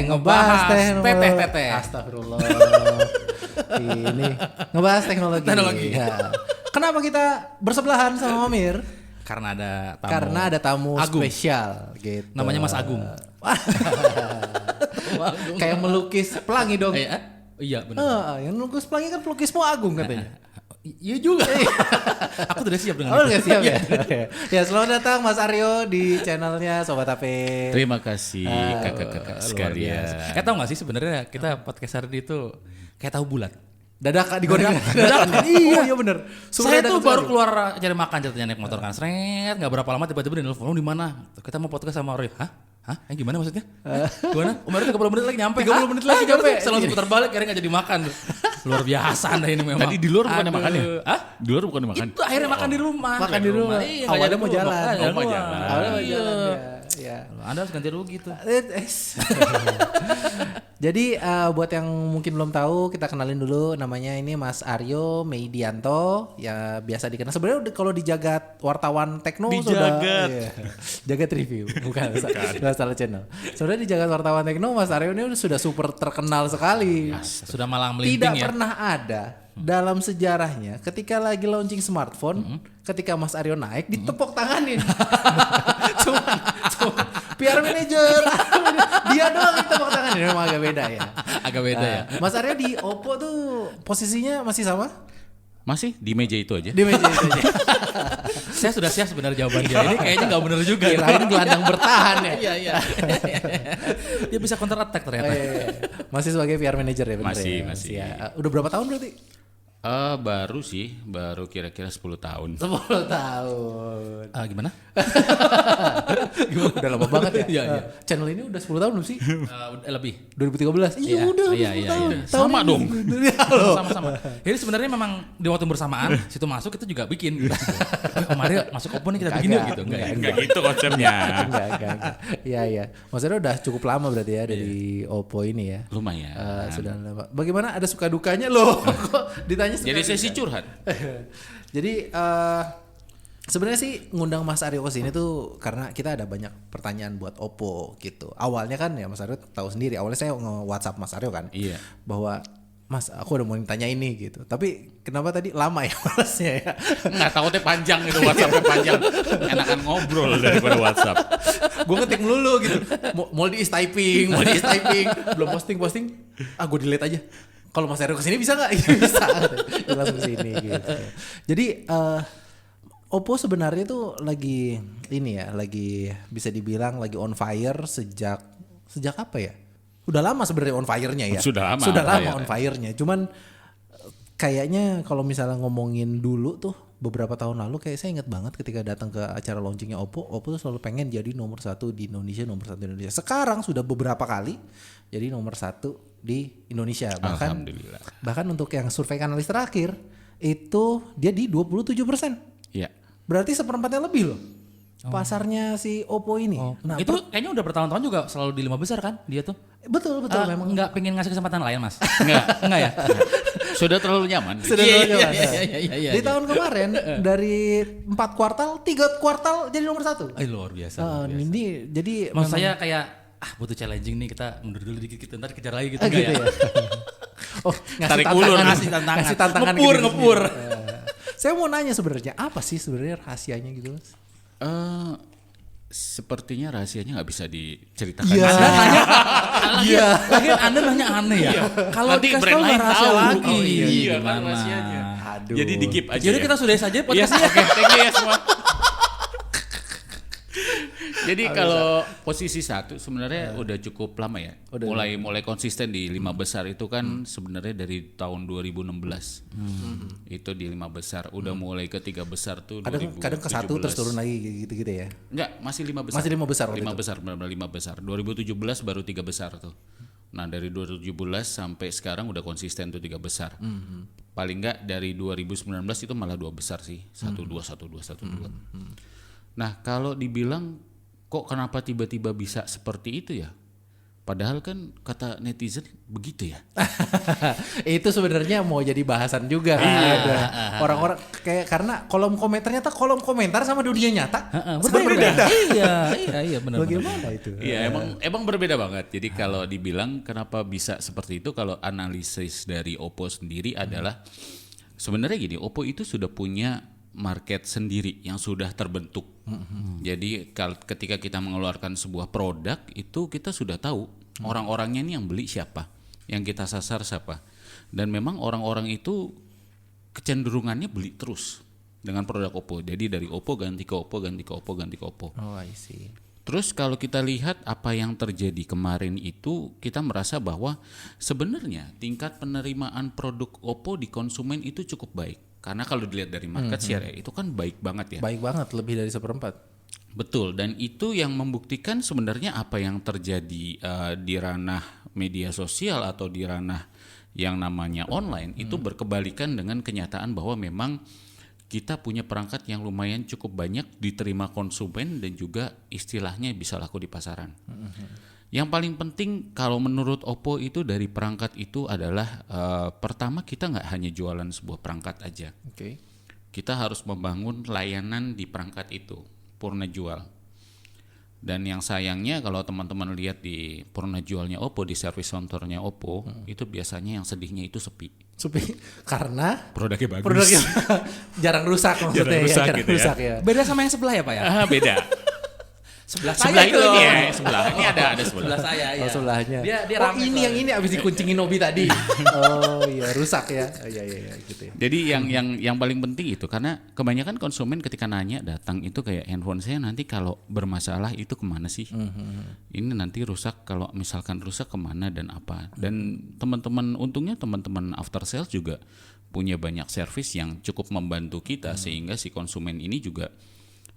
ngebahas teknologi. teteh. Astagfirullah. Ini ngebahas teknologi. Ya. Kenapa kita bersebelahan sama Mamir? Karena ada tamu Agung. spesial Gitu. namanya Mas Agung. Kayak melukis pelangi dong. Iya benar. Yang melukis pelangi kan pelukismu Agung katanya. Iya juga. Aku sudah siap dengan Oh, itu. udah siap ya. Ya, selamat datang Mas Aryo di channelnya Sobat HP. Terima kasih kakak-kakak sekalian. Tahu nggak sih sebenarnya kita podcast hari ini itu kayak tahu bulat. Dadakan digoreng. Dadakan. Iya bener. Saya tuh baru keluar cari makan ceritanya naik motor kan, seret, nggak berapa lama tiba-tiba dia nelfon, lu di mana? Kita mau podcast sama Roy. Hah? Gimana maksudnya? Gimana? Umurnya 30 menit lagi nyampe. 30 menit lagi nyampe. Saya langsung putar balik, akhirnya nggak jadi makan. Luar biasa Anda ini memang. Tadi di luar bukannya makan ya? Hah? Di luar bukannya makan? Itu akhirnya makan di rumah. Makan di rumah. Iya, Awalnya mau jalan. Mau jalan. Awalnya mau Iya. jalan ya. Anda harus ganti rugi tuh. Jadi buat yang mungkin belum tahu, kita kenalin dulu, namanya ini Mas Aryo Meidianto, ya biasa dikenal sebenarnya kalau di jagat wartawan tekno Di sudah jagat. iya. Jagat review bukan salah channel. Sebenarnya di jagat wartawan tekno Mas Aryo ini sudah super terkenal sekali. Sudah malang melinting Tidak ya. pernah ada dalam sejarahnya ketika lagi launching smartphone, ketika Mas Aryo naik ditepuk tanganin. Cuman PR manager dia doang yang tepuk tanganin, memang agak beda ya. Agak beda ya. Mas Aryo di Oppo tuh posisinya masih sama? Masih di meja itu aja. Di meja itu aja. Saya sudah siap sebenarnya jawaban dia. Ini kayaknya nggak benar juga. Kirain gelandang bertahan ya. Iya. Dia bisa counter attack ternyata. Masih sebagai PR manager ya benar Masih, ya? masih. Ya. Udah berapa tahun berarti? Baru kira-kira 10 tahun. 10 tahun. Gimana? Gimana? Udah lama banget ya? Iya. Channel ini udah 10 tahun belum sih? Lebih. 2013? Iya udah 10 tahun. Iya. Tahun Sama ini. dong. Sama-sama. Jadi sebenarnya memang di waktu bersamaan situ masuk kita juga bikin. Kemarin masuk Oppo nih kita bikin yuk gitu. Enggak gitu konsepnya. Enggak. Iya. Maksudnya udah cukup lama berarti ya dari Oppo ini ya. Lumayan. Sudah lama. Bagaimana, ada suka dukanya loh? Kok ditanya suka Jadi duka? sesi curhat. Jadi sebenarnya sih ngundang Mas Aryo ke sini tuh karena kita ada banyak pertanyaan buat Oppo gitu. Awalnya kan ya Mas Aryo tahu sendiri. Awalnya saya nge-WhatsApp Mas Aryo kan. Iya. Bahwa Mas, aku udah mau tanya ini gitu. Tapi kenapa tadi lama ya balasnya ya? Enggak takutnya panjang gitu, WhatsAppnya panjang. Enakan ngobrol daripada WhatsApp. Gue ngetik melulu gitu. Mau di typing. Belum posting. Gue delete aja. Kalau Mas Aryo kesini bisa nggak? Bisa. Dia langsung kesini gitu. Jadi Oppo sebenarnya tuh lagi ini ya, lagi bisa dibilang lagi on fire sejak apa ya? Udah lama sebenarnya on fire-nya ya. Sudah lama on fire-nya. Cuman kayaknya kalau misalnya ngomongin dulu tuh beberapa tahun lalu, kayak saya ingat banget ketika datang ke acara launchingnya Oppo tuh selalu pengen jadi nomor satu di Indonesia. Sekarang sudah beberapa kali jadi nomor satu di Indonesia. Alhamdulillah. Bahkan untuk yang survei analis terakhir itu dia di 27%. Iya. Berarti seperempatnya lebih loh. Pasarnya si Oppo ini. Nah, Itu kayaknya udah bertahun-tahun juga selalu di 5 besar kan dia tuh. betul memang Nggak pengen ngasih kesempatan lain Mas. Enggak ya. Sudah terlalu nyaman. sudah lewat. Iya. Di tahun kemarin dari 4 kuartal, 3 kuartal jadi nomor 1. Luar biasa. Ini jadi Maksud saya kayak butuh challenging nih, kita mundur dulu dikit ntar kejar lagi gitu, gitu ya? Oh, Tarik ulur. ngasih tantangan ngepur. Saya mau nanya sebenarnya apa sih sebenarnya rahasianya gitu, Mas? Sepertinya rahasianya nggak bisa diceritakan. Iya. Iya. Lagian Anda nanya aneh ya. Kalau Nanti dikasih brand tahu lain rahasia tahu. lagi. Oh, iya, kan Gimana? rahasianya. Aduh. Jadi di keep aja. Jadi ya? kita sudahi saja Yes, podcastnya. oke. Thank you ya semua. Jadi kalau posisi 1 sebenarnya udah cukup lama ya. Mulai konsisten di 5 besar itu kan sebenarnya dari tahun 2016. Itu di 5 besar. Udah mulai ke 3 besar tuh Kadang ke 1 terus turun lagi gitu ya. Enggak, masih 5 besar. Masih 5 besar waktu 5 itu. besar, benar-benar 5 besar. 2017 baru 3 besar tuh. Nah, dari 2017 sampai sekarang udah konsisten tuh 3 besar. Paling enggak dari 2019 itu malah 2 besar sih. 1-2. Nah, kalau dibilang kok kenapa tiba-tiba bisa seperti itu ya? Padahal kan kata netizen begitu ya. Itu sebenarnya mau jadi bahasan juga kan. Ada orang-orang kayak karena kolom komentar ternyata kolom komentar sama dunia nyata Berbeda. Iya benar. Bagaimana itu? Iya, emang berbeda banget. Jadi kalau dibilang kenapa bisa seperti itu, kalau analisis dari Oppo sendiri adalah sebenarnya gini, Oppo itu sudah punya market sendiri yang sudah terbentuk. Jadi ketika kita mengeluarkan sebuah produk itu kita sudah tahu orang-orangnya ini yang beli siapa, yang kita sasar siapa. Dan memang orang-orang itu kecenderungannya beli terus dengan produk Oppo. Jadi dari Oppo ganti ke Oppo, ganti ke Oppo, ganti ke Oppo. Oh, I see. Terus kalau kita lihat apa yang terjadi kemarin itu, kita merasa bahwa sebenarnya tingkat penerimaan produk Oppo di konsumen itu cukup baik. Karena kalau dilihat dari market share ya, itu kan baik banget ya. Baik banget, lebih dari 1/4. Betul, dan itu yang membuktikan sebenarnya apa yang terjadi di ranah media sosial atau di ranah yang namanya online itu berkebalikan dengan kenyataan bahwa memang kita punya perangkat yang lumayan cukup banyak diterima konsumen dan juga istilahnya bisa laku di pasaran. Yang paling penting kalau menurut Oppo itu dari perangkat itu adalah pertama kita nggak hanya jualan sebuah perangkat aja. Oke. Kita harus membangun layanan di perangkat itu, purna jual. Dan yang sayangnya kalau teman-teman lihat di purna jualnya Oppo, di service counternya Oppo, itu biasanya yang sedihnya itu sepi. Karena Produknya bagus. produknya jarang rusak maksudnya. Jarang rusak gitu ya. rusak ya. Beda sama yang sebelah ya Pak ya? Beda. Sebelah Sebelah saya itu dong. ya, sebelah. Ini ada sebelah. Sebelah saya ya. Oh, sebelahnya. Dia oh, rame ini soalnya. yang ini abis dikuncingin Nobi tadi. Oh iya, rusak ya. Oh, iya gitu ya. Jadi yang paling penting itu karena kebanyakan konsumen ketika nanya datang itu kayak handphone saya nanti kalau bermasalah itu kemana sih? Ini nanti rusak kalau misalkan rusak kemana dan apa? Dan teman-teman untungnya teman-teman after sales juga punya banyak servis yang cukup membantu kita sehingga si konsumen ini juga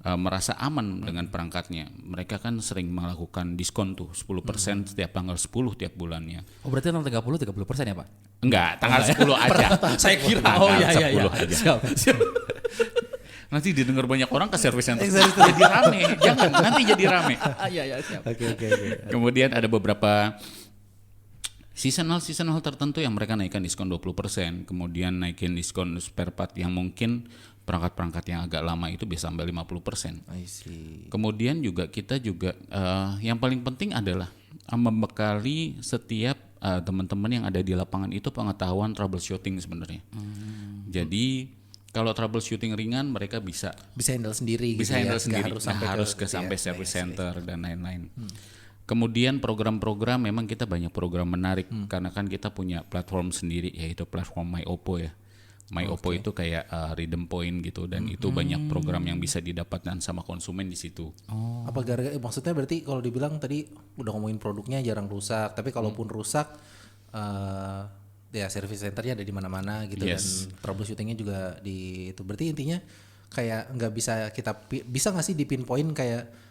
merasa aman dengan perangkatnya. Mereka kan sering melakukan diskon tuh 10% setiap tanggal 10 tiap bulannya. Oh berarti tanggal 30% ya Pak? Enggak, tanggal 10 aja. Saya kira. Tanggal 10 aja. Siap. Nanti didengar banyak orang ke service center. Jadi rame. Jangan, nanti jadi rame. Iya siap. Oke. Kemudian ada beberapa seasonal tertentu yang mereka naikkan diskon 20%, kemudian naikin diskon spare part yang mungkin perangkat-perangkat yang agak lama itu bisa sampai 50%. I see. Kemudian juga kita juga yang paling penting adalah membekali setiap teman-teman yang ada di lapangan itu pengetahuan troubleshooting sebenarnya. Jadi kalau troubleshooting ringan mereka bisa handle sendiri bisa gitu handle ya. sendiri. Harus Harus ke sampai service center dan lain-lain. Kemudian program-program memang kita banyak program menarik karena kan kita punya platform sendiri yaitu platform My Oppo ya. My Oppo itu kayak Redeem Point gitu dan itu banyak program yang bisa didapatkan sama konsumen di situ. Apa gara-gara maksudnya berarti kalau dibilang tadi udah ngomongin produknya jarang rusak, tapi kalaupun rusak ya service centernya ada di mana-mana gitu. Yes. Dan troubleshootingnya juga di itu. Berarti intinya kayak nggak bisa kita bisa nggak sih di pinpoint kayak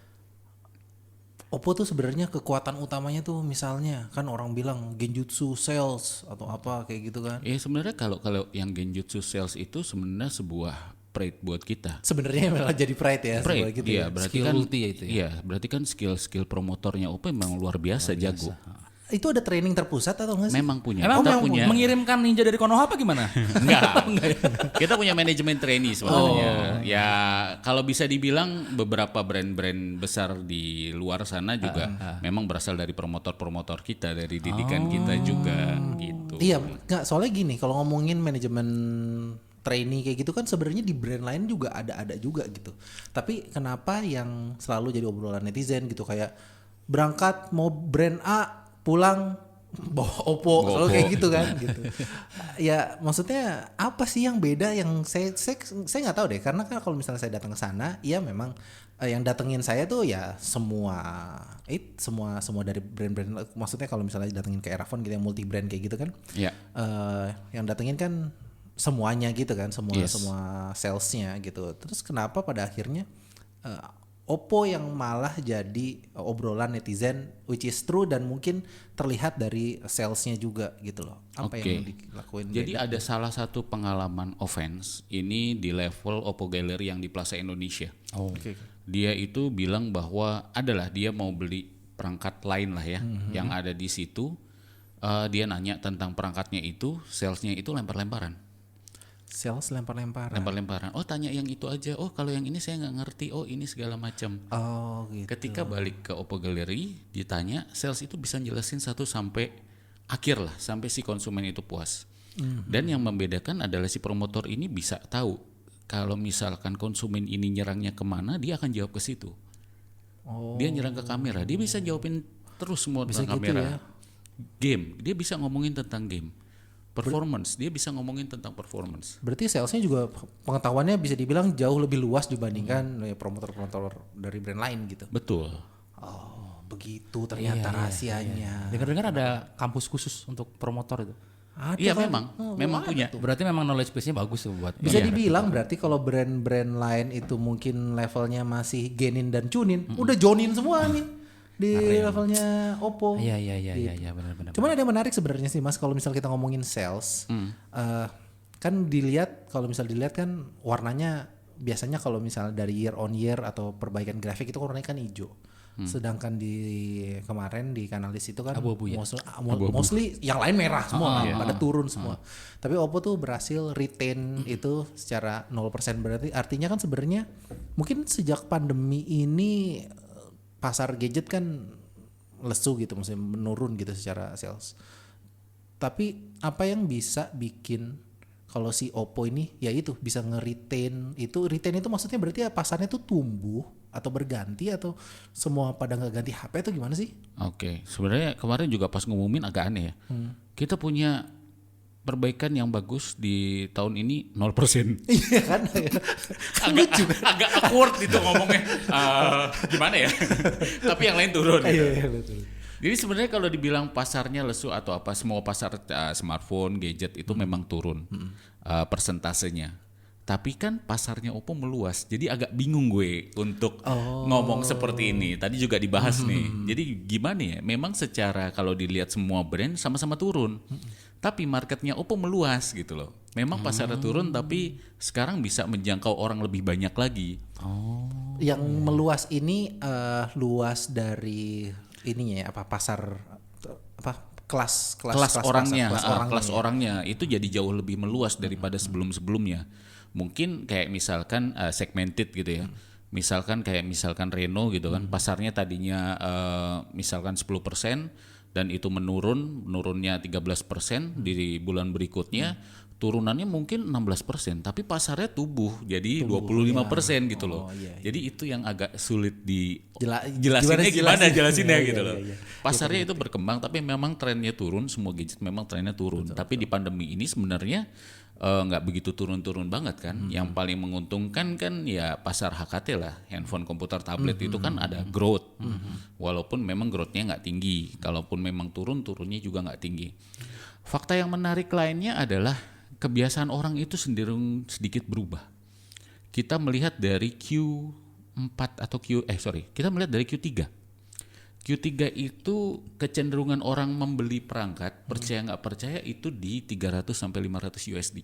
Oppo tuh sebenarnya kekuatan utamanya tuh misalnya kan orang bilang genjutsu sales atau apa kayak gitu kan. Sebenarnya kalau yang genjutsu sales itu sebenarnya sebuah pride buat kita. Sebenarnya malah jadi pride ya. Pride, gitu iya, ya. berarti Skill kan ulti ya itu ya? Iya, berarti kan skill promotornya Oppo memang luar biasa jago. Itu ada training terpusat atau enggak sih? Memang punya. Emang Kita punya mengirimkan ninja dari Konoha apa gimana? Enggak. Kita punya manajemen trainee sebenarnya. Ya kalau bisa dibilang beberapa brand-brand besar di luar sana juga memang berasal dari promotor-promotor kita, dari didikan kita juga gitu. Iya, enggak soalnya gini kalau ngomongin manajemen trainee kayak gitu kan sebenarnya di brand lain juga ada juga gitu. Tapi kenapa yang selalu jadi obrolan netizen gitu kayak berangkat mau brand A pulang bawa Oppo selalu kayak gitu kan gitu. Ya maksudnya apa sih yang beda yang saya nggak tahu deh karena kan kalau misalnya saya datang ke sana ya memang yang datengin saya tuh ya semua dari brand-brand maksudnya kalau misalnya datengin ke Erafon gitu yang multi brand kayak gitu kan. Iya. Yang datengin kan semuanya gitu kan semua Yes. semua salesnya gitu. Terus kenapa pada akhirnya Oppo yang malah jadi obrolan netizen which is true dan mungkin terlihat dari salesnya juga gitu loh. Apa yang dilakuin? Jadi ada salah satu pengalaman offense ini di level Oppo Gallery yang di Plaza Indonesia. Oke. Dia itu bilang bahwa dia mau beli perangkat lain lah ya yang ada di situ. Dia nanya tentang perangkatnya itu, salesnya itu lempar-lemparan. Sales lempar-lemparan. Oh tanya yang itu aja. Oh kalau yang ini saya nggak ngerti. Oh ini segala macam. Oh gitu. Ketika balik ke Oppo Gallery ditanya, sales itu bisa jelasin 1 sampai akhir lah, sampai si konsumen itu puas. Dan yang membedakan adalah si promotor ini bisa tahu kalau misalkan konsumen ini nyerangnya kemana, dia akan jawab ke situ. Dia nyerang ke kamera, dia bisa jawabin terus semua Bisa tentang gitu kamera. ya. Game, dia bisa ngomongin tentang game. Performance, dia bisa ngomongin tentang performance. Berarti salesnya juga pengetahuannya bisa dibilang jauh lebih luas dibandingkan promotor-promotor dari brand lain gitu. Betul. Oh begitu ternyata rahasianya. Dengar-dengar ada kampus khusus untuk promotor itu. Ada Iya kan? memang punya. Berarti memang knowledge base-nya bagus tuh buat. Bisa dibilang berarti kalau brand-brand lain itu mungkin levelnya masih genin dan cunin, udah jonin semua nih di levelnya Oppo. Iya benar-benar. Cuman ada yang menarik sebenarnya sih Mas, kalau misal kita ngomongin sales, kan kalau misal dilihat kan warnanya biasanya kalau misal dari year on year atau perbaikan grafik itu warnanya kan hijau. Sedangkan di kemarin di Kanalis itu kan Abu-abu ya? mostly yang lain merah semua, pada turun semua. Tapi Oppo tuh berhasil retain itu secara 0%, berarti artinya kan sebenarnya mungkin sejak pandemi ini pasar gadget kan lesu gitu, maksudnya menurun gitu secara sales. Tapi apa yang bisa bikin kalau si Oppo ini ya itu bisa nge-retain itu maksudnya berarti ya pasarnya tuh tumbuh atau berganti atau semua pada nggak ganti HP itu gimana sih? Oke, sebenarnya kemarin juga pas ngumumin agak aneh ya. Kita punya perbaikan yang bagus di tahun ini 0%. Iya kan? agak awkward itu ngomongnya. Gimana ya? Tapi yang lain turun. Iya betul. Jadi sebenarnya kalau dibilang pasarnya lesu atau apa, semua pasar smartphone, gadget itu memang turun persentasenya. Tapi kan pasarnya Oppo meluas, jadi agak bingung gue untuk ngomong seperti ini. Tadi juga dibahas nih. Jadi gimana ya? Memang secara kalau dilihat semua brand sama-sama turun. Tapi marketnya Oppo meluas gitu loh. Memang pasarnya turun tapi sekarang bisa menjangkau orang lebih banyak lagi. Yang meluas ini luas dari ininya ya, apa pasar apa kelas orangnya itu jadi jauh lebih meluas daripada sebelum-sebelumnya. Mungkin kayak misalkan segmented gitu ya. Misalkan Reno gitu kan, pasarnya tadinya misalkan 10% dan itu menurunnya 13% di bulan berikutnya, turunannya mungkin 16%, tapi pasarnya tumbuh jadi 25% gitu loh. Jadi itu yang agak sulit jelasinnya gitu loh. Pasarnya itu berkembang tapi memang trennya turun, semua gadget memang trennya turun. Tapi di pandemi ini sebenarnya nggak begitu turun-turun banget kan. Yang paling menguntungkan kan ya pasar HKT lah, handphone, komputer, tablet itu kan ada growth. Walaupun memang growthnya nggak tinggi, kalaupun memang turunnya juga nggak tinggi. Fakta yang menarik lainnya adalah kebiasaan orang itu cenderung sedikit berubah. Kita melihat dari Q4 atau kita melihat dari Q3. Q3 itu kecenderungan orang membeli perangkat, percaya nggak percaya itu di 300 sampai 500 USD.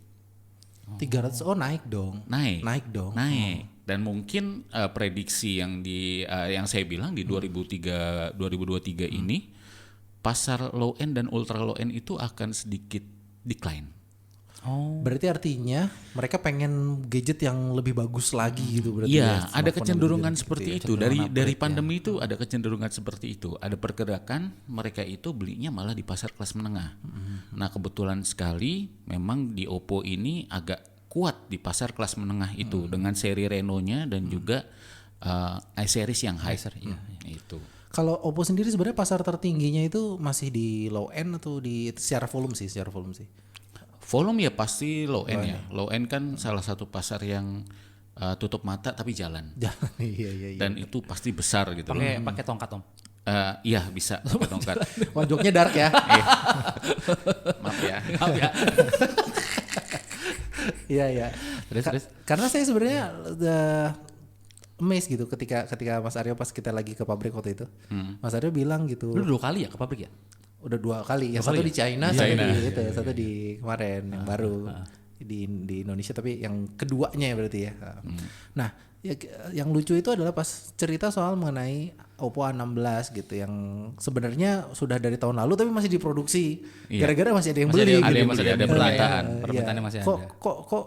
300 naik dong. Naik dong. Dan mungkin prediksi yang saya bilang di 2023 ini pasar low end dan ultra low end itu akan sedikit decline. Berarti artinya mereka pengen gadget yang lebih bagus lagi gitu berarti. Iya, ya, ada kecenderungan seperti itu. Dari pandemi ya. itu ada kecenderungan seperti itu. Ada pergerakan mereka itu belinya malah di pasar kelas menengah. Nah, kebetulan sekali memang di Oppo ini agak kuat di pasar kelas menengah itu dengan seri Reno-nya dan juga i-series yang high. Itu. Kalau Oppo sendiri sebenarnya pasar tertingginya itu masih di low end atau di secara volume sih? Volume ya pasti low end ya. Low end kan salah satu pasar yang tutup mata tapi jalan. Iya. Dan itu pasti besar gitu. Pakai tongkat Om. Iya bisa pakai tongkat. Wah, joknya dark ya. Maaf ya. Iya. Terus. Karena saya sebenarnya amazed gitu ketika Mas Aryo pas kita lagi ke pabrik waktu itu. Mas Aryo bilang gitu. Lu 2 kali ya ke pabrik ya? Udah 2 kali. Yang satu di China, satu di kemarin yang baru di Indonesia, tapi yang keduanya ya berarti ya. Nah, Ya, yang lucu itu adalah pas cerita soal mengenai Oppo A16 gitu yang sebenarnya sudah dari tahun lalu tapi masih diproduksi gara-gara masih ada yang Masih beli. ada- gitu. masih ada permintaan. Permintaannya masih Kok ada.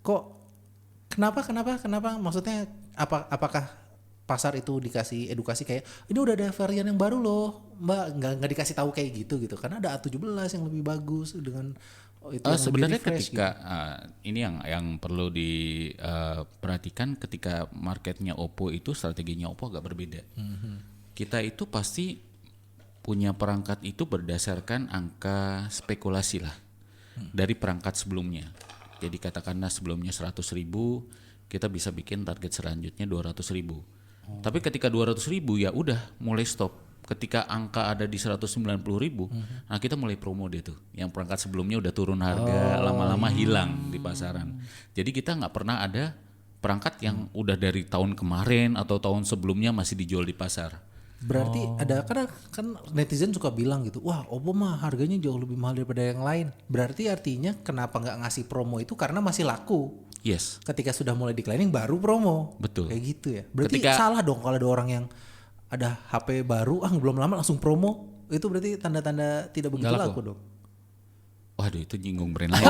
kok kenapa maksudnya apakah pasar itu dikasih edukasi kayak ini udah ada varian yang baru loh Mbak, nggak dikasih tahu kayak gitu karena ada A17 yang lebih bagus dengan itu yang Sebenarnya lebih refresh ketika ini yang perlu diperhatikan ketika marketnya Oppo itu strateginya Oppo agak berbeda. Kita itu pasti punya perangkat itu berdasarkan angka spekulasi lah dari perangkat sebelumnya. Jadi katakanlah sebelumnya 100.000 kita bisa bikin target selanjutnya 200.000. Tapi ketika 200.000 ya udah mulai stop. Ketika angka ada di 190.000, nah kita mulai promo deh tuh. Yang perangkat sebelumnya udah turun harga, lama-lama hilang di pasaran. Jadi kita nggak pernah ada perangkat yang udah dari tahun kemarin atau tahun sebelumnya masih dijual di pasar. Berarti ada kan netizen suka bilang gitu, wah Oppo mah harganya jauh lebih mahal daripada yang lain. Berarti artinya kenapa nggak ngasih promo itu karena masih laku. Yes, Ketika sudah mulai declining baru promo. betul. Kayak gitu ya. Berarti Ketika- salah dong kalau ada orang yang ada HP baru, belum lama langsung promo. Itu berarti tanda-tanda tidak begitu Nggak laku laku. dong. Waduh itu nyinggung brand lain.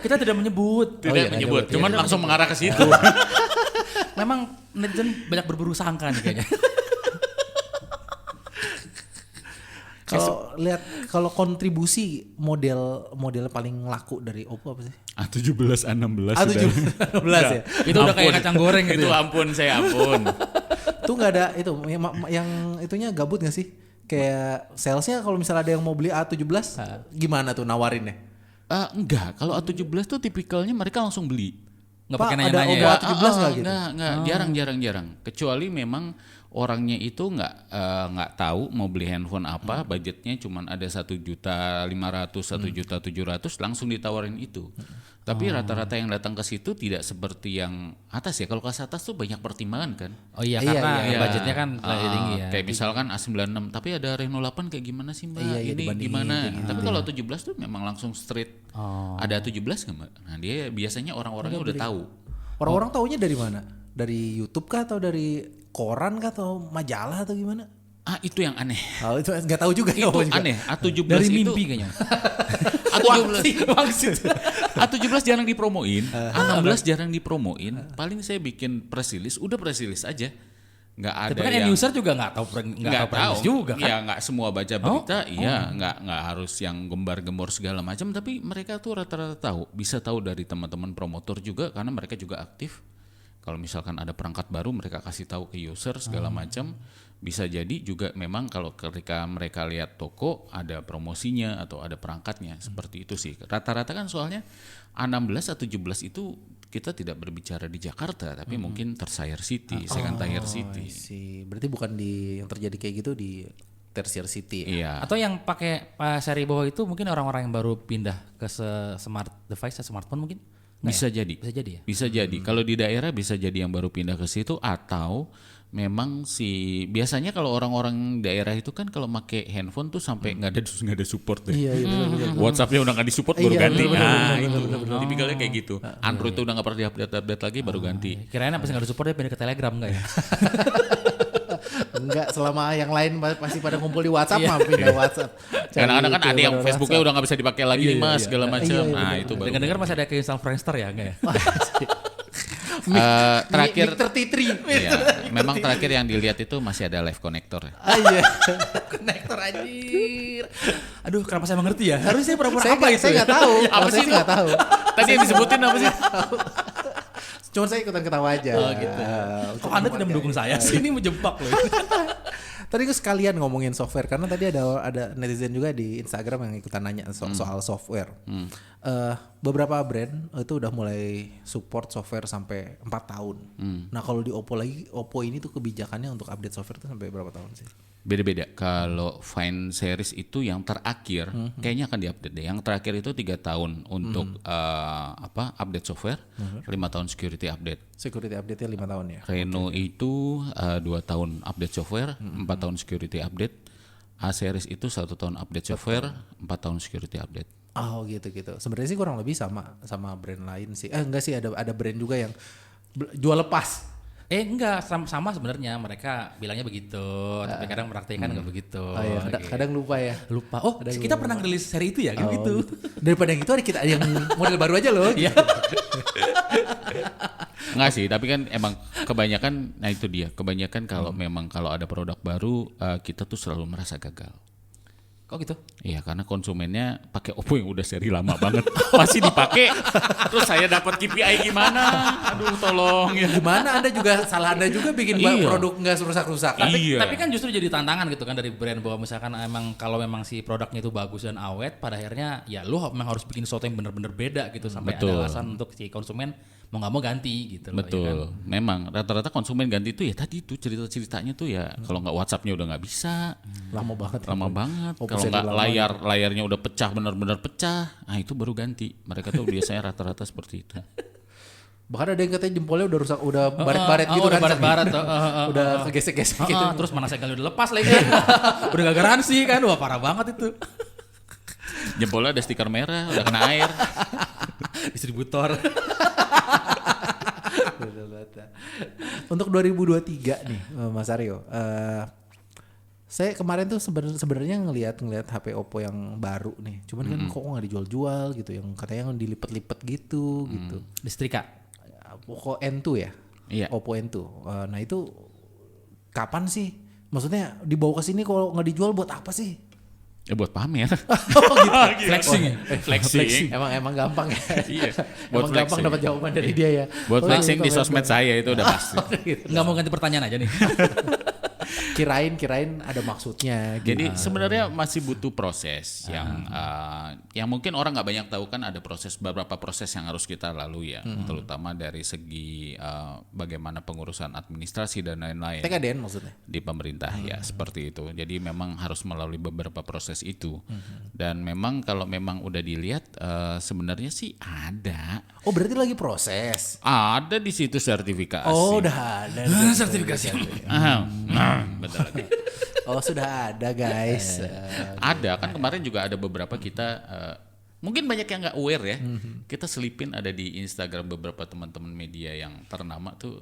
Kita tidak menyebut. Tidak menyebut, cuman langsung mengarah ke situ. Memang netizen banyak berburu sangka nih kayaknya. Kalau kontribusi model paling laku dari Oppo apa sih? A17, A16 A17 ya. Itu udah kayak kacang goreng gitu. Itu ampun, saya ampun. Tuh nggak ada itu yang itunya gabut nggak sih? Kayak salesnya kalau misalnya ada yang mau beli A17 gimana tuh nawarinnya? Enggak, kalau A17 tuh tipikalnya mereka langsung beli. Nggak Pak, pakai ada nanya-nanya Oppo ya. A17 nggak gitu? Enggak, jarang. Kecuali memang orangnya itu nggak tahu mau beli handphone apa, budgetnya cuman ada 1.500.000, 1.700.000 langsung ditawarin itu. Tapi rata-rata yang datang ke situ tidak seperti yang atas ya. Kalau kelas atas tuh banyak pertimbangan kan. Oh iya, Iya, karena Iya. budgetnya kan lebih tinggi ya. Kayak misalkan A96, tapi ada Reno 8 kayak gimana sih Mbak? Iya, Ini dibandingin gimana? kayak gitu Tapi kalau 17 tuh memang langsung straight. Ada 17 nggak Mbak? Nah dia biasanya orang-orangnya udah tahu. Orang-orang taunya dari mana? Dari YouTube kah atau dari koran kah atau majalah atau gimana? Itu yang aneh. Oh, itu nggak tahu juga. Itu aneh. A17 Dari itu mimpi kayaknya. A17 jarang dipromoin, A16 jarang dipromoin. Paling saya bikin press release, udah press release aja. Nggak ada Tapi kan yang end user juga nggak tahu premis juga kan. Ya nggak semua baca berita, nggak harus yang gembar-gembor segala macam. Tapi mereka tuh rata-rata tahu, bisa tahu dari teman-teman promotor juga karena mereka juga aktif. Kalau misalkan ada perangkat baru mereka kasih tahu ke user segala macam. Bisa jadi juga memang kalau ketika mereka lihat toko ada promosinya atau ada perangkatnya seperti itu sih. Rata-rata kan soalnya A16 A17 itu kita tidak berbicara di Jakarta tapi mungkin tertier city, second tier city. Berarti bukan yang terjadi kayak gitu di tertiary city. Ya? Iya. Atau yang pakai seri bawah itu mungkin orang-orang yang baru pindah ke smart device, smartphone mungkin. Bisa jadi. Bisa jadi ya. Bisa jadi. Kalau di daerah bisa jadi yang baru pindah ke situ atau memang biasanya kalau orang-orang daerah itu kan kalau pakai handphone tuh sampai nggak ada support deh. Iya, betul. WhatsApp-nya udah nggak disupport baru Iya, ganti. betul, Itu tipikalnya kayak gitu. Android tuh udah nggak pernah diupdate lagi baru ganti. Kirain apa sih nggak ada support dia pindah ke Telegram enggak ya? Enggak, selama yang lain pasti pada ngumpul di WhatsApp mah pindah WhatsApp. Kadang-kadang kan ada yang Cari Facebooknya WhatsApp. udah nggak bisa dipakai lagi nih mas segala macam. Nah itu baru. Dengar-dengar masih ada ke install Friendster ya enggak ya? Terakhir Mic 33. ya, memang terakhir yang dilihat itu masih ada live connector. Iya. Konektor anjir. Aduh, kenapa saya mengerti ya? Harusnya pura-pura Saya apa nggak- itu? Saya ya? nggak tahu. Apa Saya sih nggak tahu. Tadi yang disebutin apa sih? Cuma saya ikutan ketawa aja. Oh gitu. Kok Anda tidak mendukung saya sih? Ini menjebak loh. Tadi gue sekalian ngomongin software karena tadi ada netizen juga di Instagram yang ikutan nanya soal software. Beberapa brand itu udah mulai support software sampai 4 tahun. Nah kalau di Oppo ini tuh kebijakannya untuk update software tuh sampai berapa tahun sih? Beda-beda. Kalau Find series itu yang terakhir kayaknya akan diupdate deh. Yang terakhir itu 3 tahun untuk update software, 5 tahun security update. Security update-nya 5 tahun ya. Reno itu 2 tahun update software, 4 tahun security update. A series itu 1 tahun update software, 4 tahun security update. Oh gitu. Sebenarnya sih kurang lebih sama brand lain sih. Enggak sih, ada brand juga yang jual lepas. Enggak, sama sebenarnya mereka bilangnya begitu, tapi kadang prakteknya kan enggak begitu. Oh iya, kadang lupa ya. Lupa. Oh, kita pernah ngerilis seri itu ya, gitu. Daripada yang itu ada kita yang model baru aja loh. Iya. Enggak sih, tapi kan emang kebanyakan, nah itu dia, kebanyakan kalau memang kalau ada produk baru kita tuh selalu merasa gagal. Kok gitu? Iya, karena konsumennya pakai Oppo yang udah seri lama banget masih dipakai. Terus saya dapat KPI gimana? Aduh, tolong ya. Gimana Anda juga salah Anda juga bikin Iya. produk nggak rusak-rusak. Tapi kan justru jadi tantangan gitu kan dari brand bahwa misalkan emang kalau memang si produknya itu bagus dan awet, pada akhirnya ya lu memang harus bikin sesuatu yang benar-benar beda gitu sampai Betul. ada alasan untuk si konsumen mau nggak mau ganti gitu loh. Betul, Ya kan? memang rata-rata konsumen ganti itu ya tadi itu cerita-ceritanya tuh ya kalau nggak WhatsAppnya udah nggak bisa, Lama banget. lama banget. Oppo Kalau seri nggak lama layarnya udah pecah benar-benar pecah, nah itu baru ganti. Mereka tuh biasanya rata-rata seperti itu. Bahkan ada yang katanya jempolnya udah rusak, udah baret-baret gitu udah kan. baret-baret, Udah kegesek-gesek gitu. Terus mana segala udah lepas lagi. Udah gak garansi kan, wah parah banget itu. Jempolnya ada stiker merah, udah kena air. Distributor. Untuk 2023 nih Mas Aryo, saya kemarin tuh sebenarnya ngelihat HP Oppo yang baru nih, cuman kan kok nggak dijual-jual gitu, yang katanya yang dilipet-lipet gitu. Listrika. Oppo N2 ya? Iya. Oppo N2. Nah itu kapan sih? Maksudnya dibawa ke sini kalau nggak dijual buat apa sih? Ya buat pamer. Flexing ya? Flexing. Emang gampang ya? Iya. Emang gampang dapat jawaban dari dia ya. Buat flexing di gitu, sosmed saya itu udah pasti. Nggak mau ganti pertanyaan aja nih. Kirain ada maksudnya gitu. Jadi sebenarnya masih butuh proses yang mungkin orang nggak banyak tahu kan, ada beberapa proses yang harus kita lalui ya, terutama dari segi bagaimana pengurusan administrasi dan lain-lain. TKDN maksudnya? Di pemerintah ya seperti itu. Jadi memang harus melalui beberapa proses itu. Dan memang kalau memang udah dilihat sebenarnya sih ada. Oh berarti lagi proses. Ada di situ sertifikasi. Oh udah ada. Sertifikasi. Betul lagi. Oh sudah ada guys. Ada kan, kemarin juga ada beberapa kita mungkin banyak yang nggak aware ya. Kita selipin ada di Instagram beberapa teman-teman media yang ternama tuh.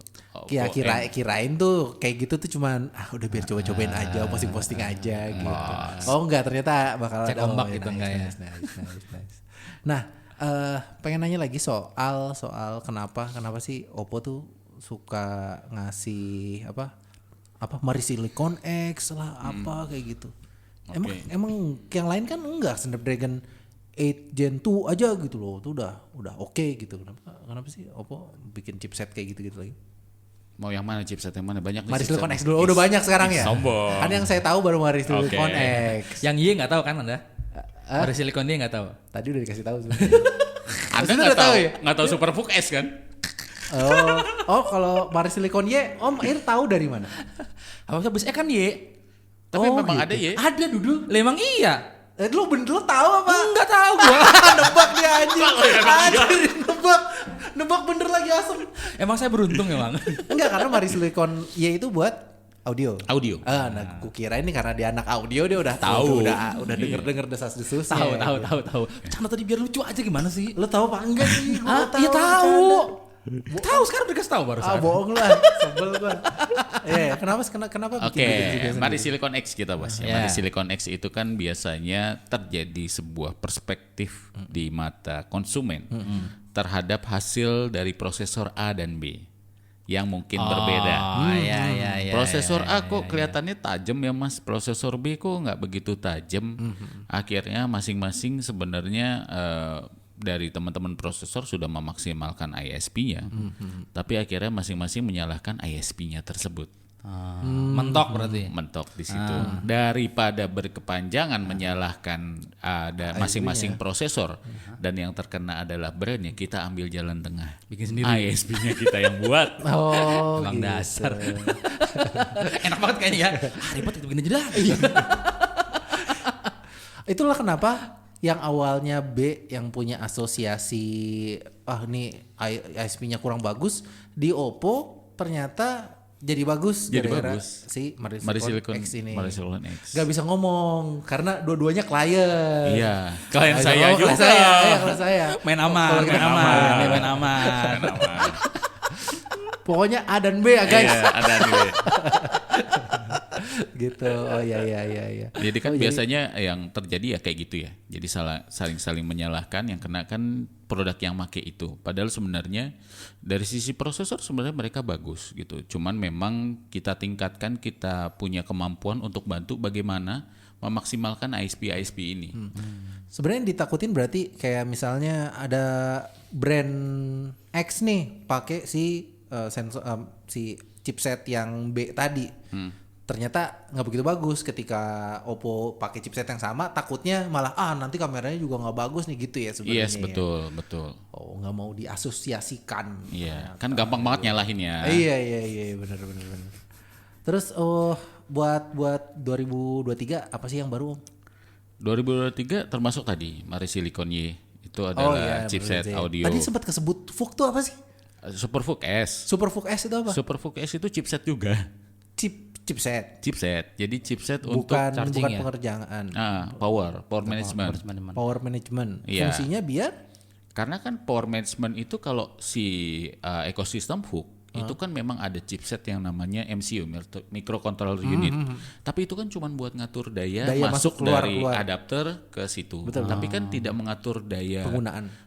Kirain tuh kayak gitu tuh cuman udah biar coba-cobain aja, posting-posting aja gitu. Oh enggak, ternyata bakal Cek ada. ombak gitu enggak ya. Nice. Nah, pengen nanya lagi soal kenapa sih Oppo tuh suka ngasih apa Mari Silicon X lah kayak gitu. Emang yang lain kan enggak, Snapdragon 8 Gen 2 aja gitu loh. Itu udah oke gitu. Kenapa sih Oppo bikin chipset kayak gitu lagi? Mau yang mana chipset yang mana? Banyak nih Mari chipset. Silicon X dulu. Oh, udah banyak sekarang ya? Sombong. Kan yang saya tahu baru Mari Silicon X. Yang Y nggak tahu kan Anda? Ada silikon dia nggak tahu. Tadi udah dikasih tahu sebenarnya. Anda Maksudnya nggak udah tahu tahu ya? nggak tahu Superbook S kan? Kalau Mari Silicon Y, Om Ir tahu dari mana? Apa sih kan Y? Tapi memang gitu. ada ya. Ada Dudu. Emang iya. Lu tahu apa? Enggak tahu gua. Nebak dia anjing. Anjir, nebak bener lagi asem. Emang saya beruntung emang. Enggak, karena Mari Silicon Y itu buat audio. Audio. Nah, kukira ini karena dia anak audio, dia udah Tahu. udah denger desas-desus. Tahu. Cuma tadi biar lucu aja gimana sih? Lu tahu apa enggak sih? Gua Iya tahu. bercanda. Tahu sekarang dikasih tahu barusan. Bohong lah, sebel gua. Kenapa Oke, Mari Silicon X kita bahas ya. Ya. Mari Silicon X itu kan biasanya terjadi sebuah perspektif di mata konsumen terhadap hasil dari prosesor A dan B yang mungkin berbeda. Iya. Prosesor A kok kelihatannya tajam ya Mas, prosesor B kok nggak begitu tajam. Akhirnya masing-masing sebenarnya dari teman-teman prosesor sudah memaksimalkan ISP-nya, tapi akhirnya masing-masing menyalahkan ISP-nya tersebut. Mentok berarti. Mentok di situ. Daripada berkepanjangan menyalahkan ada masing-masing prosesor dan yang terkena adalah brandnya, kita ambil jalan tengah. Bikin sendiri. ISP-nya kita yang buat. Oh, Emang gitu. dasar. Enak banget kayaknya ya. Ribet itu begini aja dah. Itulah kenapa yang awalnya B yang punya asosiasi ini ISP-nya kurang bagus, di Oppo ternyata jadi bagus Jadi gara-gara bagus. si Mari Silicon X ini. Mari Silicon X. Gak bisa ngomong karena dua-duanya klien. Iya, klien Klien saya juga. Klien saya, ya, klien saya. Main aman, Kalau kita main aman, main aman. Pokoknya A dan B ya guys. Iya, ada nih. Gitu. Oh iya. Jadi kan Oh, biasanya yang terjadi ya kayak gitu ya. Jadi saling menyalahkan, yang kena kan produk yang make itu. Padahal sebenarnya dari sisi prosesor sebenarnya mereka bagus gitu. Cuman memang kita tingkatkan, kita punya kemampuan untuk bantu bagaimana memaksimalkan ISP ini. Sebenarnya yang ditakutin berarti kayak misalnya ada brand X nih pakai si sensor si chipset yang B tadi. Ternyata nggak begitu bagus. Ketika Oppo pakai chipset yang sama, takutnya malah nanti kameranya juga nggak bagus nih gitu ya sebenarnya. Yes, betul. Oh, nggak mau diasosiasikan. Iya, kan gampang banget nyalahinnya. Iya benar. Terus buat 2023 apa sih yang baru? 2023 termasuk tadi Mari Silicon Y itu adalah chipset bener. audio. Tadi sempat kesebut VOOC tuh apa sih? SuperVOOC S. Super VOOC S itu apa? SuperVOOC S itu chipset juga. Chipset. Jadi chipset untuk Bukan charging ya? pengerjaan. power management. Power management. Iya. Fungsinya biar Karena kan power management itu kalau si ekosistem VOOC itu kan memang ada chipset yang namanya MCU, microcontroller unit. Tapi itu kan cuma buat ngatur daya masuk keluar. dari adapter ke situ. Tapi kan tidak mengatur daya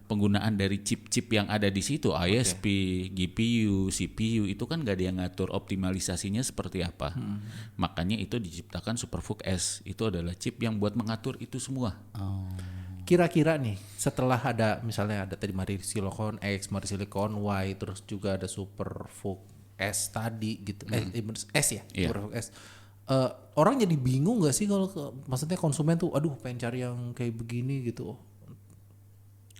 penggunaan dari chip-chip yang ada di situ, ISP, GPU, CPU itu kan gak ada yang ngatur optimalisasinya seperti apa. Makanya itu diciptakan SuperVOOC S. Itu adalah chip yang buat mengatur itu semua. kira-kira nih setelah ada misalnya ada tadi Mari Silicon X, Mari Silicon Y, terus juga ada Super VOOC S tadi gitu. S ya, Iya. Super VOOC S. Orang jadi bingung gak sih kalau maksudnya konsumen tuh aduh pengen cari yang kayak begini gitu.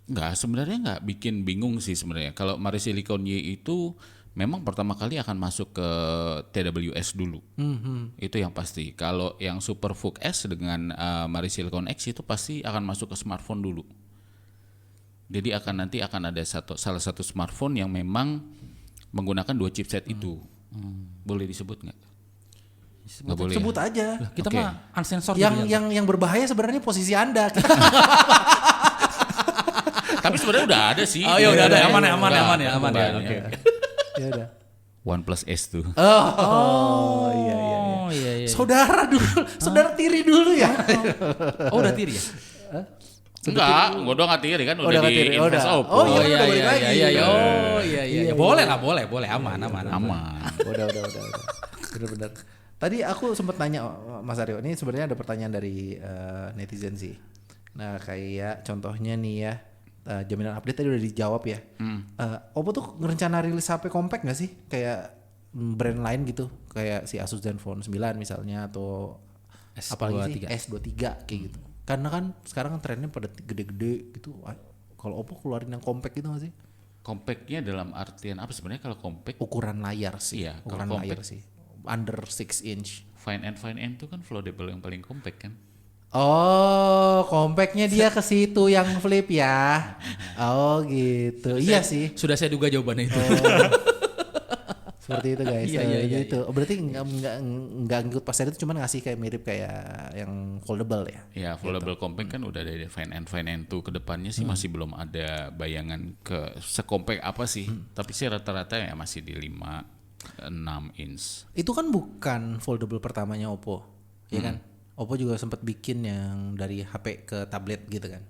Sebenarnya nggak bikin bingung sih sebenarnya. Kalau Mari Silicon Y itu memang pertama kali akan masuk ke TWS dulu. Itu yang pasti. Kalau yang Super VOOC S dengan Mari Silicon X itu pasti akan masuk ke smartphone dulu. Jadi nanti akan ada salah satu smartphone yang memang menggunakan dua chipset itu. Boleh disebut nggak? Nggak boleh. Sebut aja. Kita Oke. mah unsensor Yang berbahaya sebenarnya posisi Anda. Tapi sebenarnya udah ada sih. Oh, iya, udah ada. Aman ya. Banyak. Oke. Ya udah. OnePlus S tuh. Oh iya. Oh iya. Saudara dulu, saudara tiri dulu ya. Oh udah tiri ya? Enggak, gua doang nggak tiri kan udah nggak di tiri. invest Oh, Oppo. iya. udah balik lagi. Oh iya. Boleh lah, boleh. Aman. Aman. Udah. Bener-bener. Tadi aku sempat nanya Mas Aryo, ini sebenarnya ada pertanyaan dari netizen sih. Nah kayak contohnya nih ya, jaminan update tadi udah dijawab ya. Oppo tuh ngerencana rilis HP compact nggak sih? Kayak brand lain gitu, kayak si Asus Zenfone 9 misalnya atau apalagi sih S23 kayak gitu. Karena kan sekarang trennya pada gede-gede gitu. Kalau Oppo keluarin yang compact gitu nggak sih? Compactnya dalam artian apa sebenarnya kalau compact? Ukuran layar sih. Iya, ukuran kalau layar compact. sih. Under 6 inch. Fine and itu kan foldable yang paling compact kan? Oh, compactnya dia ke situ yang flip ya. Oh gitu. Iya sih. Sudah saya duga jawabannya itu. Seperti itu guys. Iya. Gitu. Berarti nggak ngikut pasar itu, cuman ngasih kayak mirip kayak yang foldable ya. Ya, foldable compact kan udah dari Fine and ke depannya sih masih belum ada bayangan ke sekompact apa sih. Tapi sih rata-rata ya masih di 5-6 inch. Itu kan bukan foldable pertamanya Oppo, ya kan? Oppo juga sempat bikin yang dari HP ke tablet gitu kan.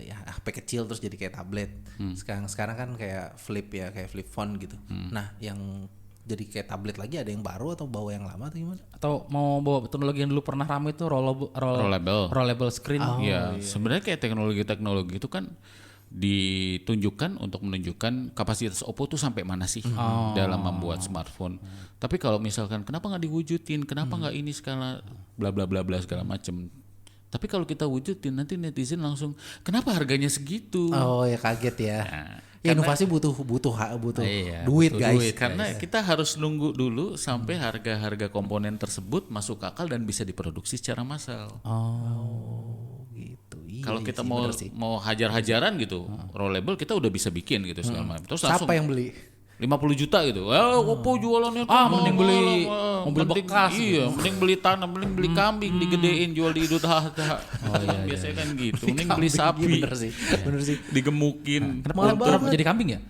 Ya HP kecil terus jadi kayak tablet. Sekarang kan kayak flip ya, kayak flip phone gitu. Nah, yang jadi kayak tablet lagi ada yang baru atau bawa yang lama atau gimana? Atau mau bawa teknologi yang dulu pernah ramai itu rollable screen. Sebenarnya kayak teknologi itu kan ditunjukkan untuk menunjukkan kapasitas Oppo tuh sampai mana sih dalam membuat smartphone. Tapi kalau misalkan kenapa nggak diwujudin, kenapa nggak ini skala bla bla bla bla segala macem. Tapi kalau kita wujudin nanti netizen langsung kenapa harganya segitu? Oh ya kaget ya. Ya, inovasi butuh Iya, duit butuh guys. duit. Karena kita harus nunggu dulu sampai harga-harga komponen tersebut masuk akal dan bisa diproduksi secara massal. Oh gitu. Iya, Kalau kita bener sih. mau hajar-hajaran gitu, rollable kita udah bisa bikin gitu segala macam. Terus langsung Siapa yang beli? 50 juta gitu. Oppo jualannya tuh mending beli mobil mending- bekas Iya, mending beli tanah, mending beli kambing digedein jual di Idul Adha. Biasanya kan gitu. Mending beli sapi. Bener sih. Digemukin. Kenapa jadi kambing ya?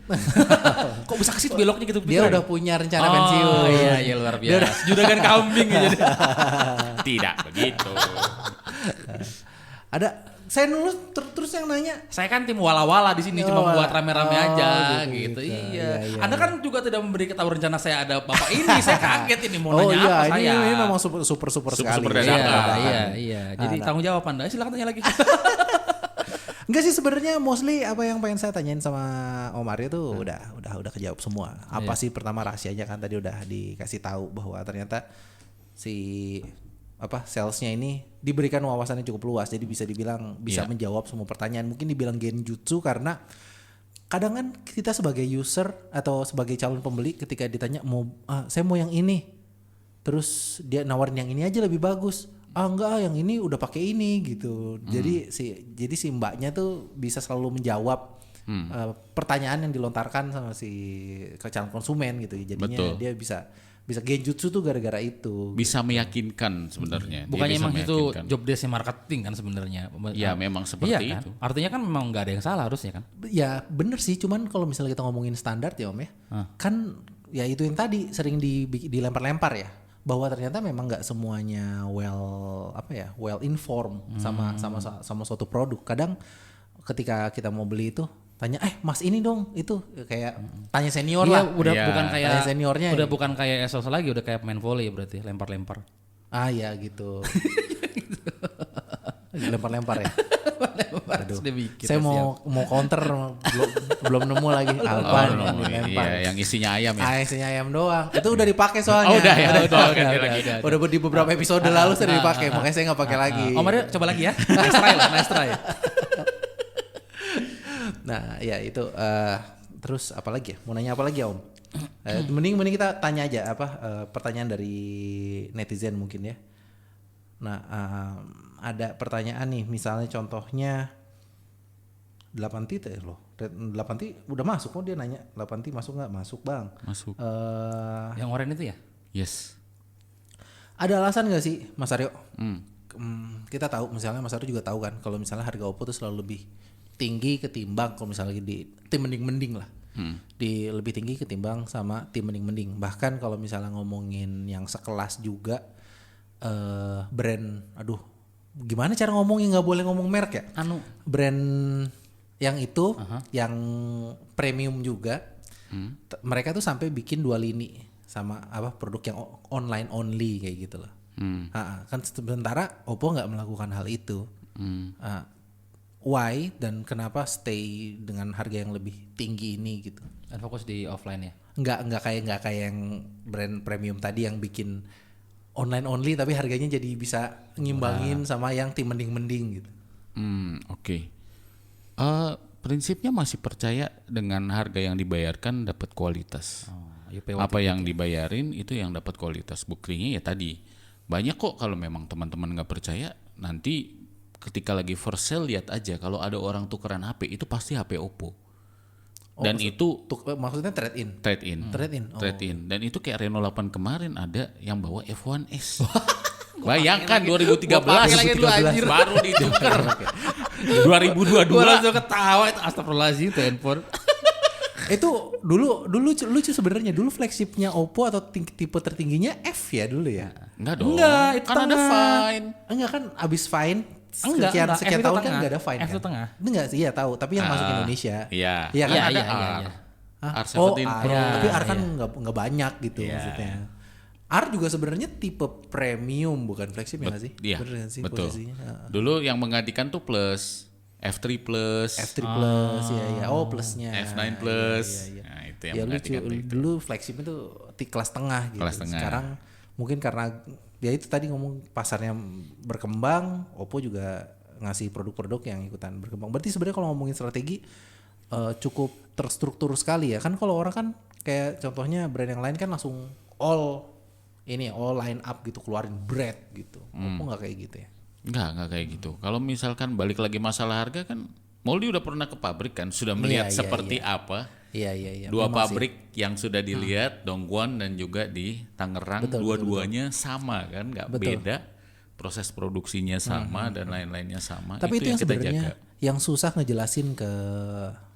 Kok bisa ke situ beloknya gitu? Dia udah punya rencana pensiun. Oh iya luar biasa. Juragan kambing ya jadi. Tidak begitu. Saya nulis terus yang nanya. Saya kan tim wala-wala di sini cuma buat rame-rame aja gitu. gitu. Iya. Iya. Anda kan juga tidak memberi tahu rencana saya ada bapak ini. Saya kaget ini mau nanya apa ini, saya. ini memang super sekali. Super dadakan. Iya. Jadi tanggung jawab Anda. Silakan tanya lagi. Enggak sih sebenarnya mostly apa yang pengen saya tanyain sama Om Aryo tuh udah kejawab semua. Apa sih pertama rahasianya kan tadi udah dikasih tahu bahwa ternyata si salesnya ini diberikan wawasannya cukup luas, jadi bisa dibilang bisa menjawab semua pertanyaan. Mungkin dibilang genjutsu karena kadang kan kita sebagai user atau sebagai calon pembeli ketika ditanya saya mau yang ini, terus dia nawarin yang ini aja lebih bagus. Enggak, yang ini udah pakai ini gitu. Jadi si mbaknya tuh bisa selalu menjawab pertanyaan yang dilontarkan sama si calon konsumen gitu. Jadinya dia bisa genjutsu tuh gara-gara itu. Bisa meyakinkan sebenarnya. Bukannya emang itu job desk marketing kan sebenarnya. Ya memang seperti kan? itu. Artinya kan memang nggak ada yang salah harusnya kan. Ya bener sih, cuman kalau misalnya kita ngomongin standar ya Om ya, kan ya itu yang tadi sering dilempar-lempar ya, bahwa ternyata memang nggak semuanya well informed sama suatu produk. Kadang ketika kita mau beli itu tanya Mas ini dong itu kayak tanya senior lah. Bukan kayak tanya seniornya. Udah bukan kayak esos lagi, udah kayak pemain volley berarti lempar-lempar. Ya gitu. Lempar-lempar ya. Aduh. Saya mau counter belum nemu lagi. Alpan lempar. Iya, yang isinya ayam ya. Isinya ayam doang. Itu udah dipakai soalnya. Udah di beberapa episode lalu sudah dipakai, makanya saya nggak pakai lagi. Om Mario coba lagi ya. Nice try. Nah, ya itu terus apa lagi ya? Mau nanya apa lagi ya, Om? Mending kita tanya aja pertanyaan dari netizen mungkin ya. Nah, ada pertanyaan nih, misalnya contohnya 8T loh. 8T udah masuk kok, dia nanya 8T masuk nggak? Masuk Bang. Masuk. Yang oranye itu ya? Yes. Ada alasan nggak sih Mas Aryo? Kita tahu, misalnya Mas Aryo juga tahu kan, kalau misalnya harga Oppo tuh selalu lebih tinggi ketimbang kalau misalnya di tim mending lah. Lebih tinggi ketimbang sama tim mending. Bahkan kalau misalnya ngomongin yang sekelas juga brand, gimana cara ngomongin, nggak boleh ngomong merek ya? Brand yang itu yang premium juga, mereka tuh sampai bikin 2 lini sama produk yang online only kayak gitu loh. Kan sementara Oppo nggak melakukan hal itu. Why dan kenapa stay dengan harga yang lebih tinggi ini gitu? Dan fokus di offline ya? Nggak kayak yang brand premium tadi yang bikin online only tapi harganya jadi bisa ngimbangin sama yang tim mending gitu. Oke. Prinsipnya masih percaya dengan harga yang dibayarkan dapat kualitas. Apa yang dibayarin itu yang dapat kualitas. Buktinya ya tadi. Banyak kok kalau memang teman-teman nggak percaya, nanti ketika lagi for sale lihat aja, kalau ada orang tukeran HP itu pasti HP Oppo. Dan itu maksudnya trade in. Trade in. Dan itu kayak Reno 8 kemarin ada yang bawa F1S. Bayangkan 2013 baru ditukar. 2022 langsung ketawa itu, astagfirullahaladzim itu handphone. Itu dulu lucu sebenarnya. Dulu flagshipnya Oppo atau tipe tertingginya F ya dulu ya? Enggak dong. Enggak, itu kan ada Fine. Enggak kan abis Fine. Enggak, sekian tahun kan enggak ada Fine. F itu tengah. Enggak sih, ya tahu, tapi yang masuk Indonesia. Iya. Iya kan ada R. R17 Pro. Tapi R kan enggak banyak gitu maksudnya. R juga sebenarnya tipe premium bukan flagship ya nggak sih? Iya, sih betul. Posisinya. Dulu yang menggantikan tuh Plus, F3 Plus, ya. Oh plusnya. F9 Plus. Iya. Nah itu yang Ya lucu. menggantikan itu. Dulu flagship itu kelas tengah gitu. Kelas tengah. Sekarang mungkin karena ya itu tadi ngomong pasarnya berkembang, Oppo juga ngasih produk-produk yang ikutan berkembang. Berarti sebenarnya kalau ngomongin strategi cukup terstruktur sekali ya. Kan kalau orang kan kayak contohnya brand yang lain kan langsung all line up gitu, keluarin bread gitu. Oppo nggak kayak gitu ya? Enggak kayak gitu. Kalau misalkan balik lagi masalah harga kan, Moldi udah pernah ke pabrik kan, sudah melihat seperti apa. Iya. Dua memang pabrik yang sudah dilihat, Dongguan dan juga di Tangerang, dua-duanya sama kan, nggak beda, proses produksinya sama dan lain-lainnya sama. Tapi itu yang kita sebenarnya jaga. yang susah ngejelasin ke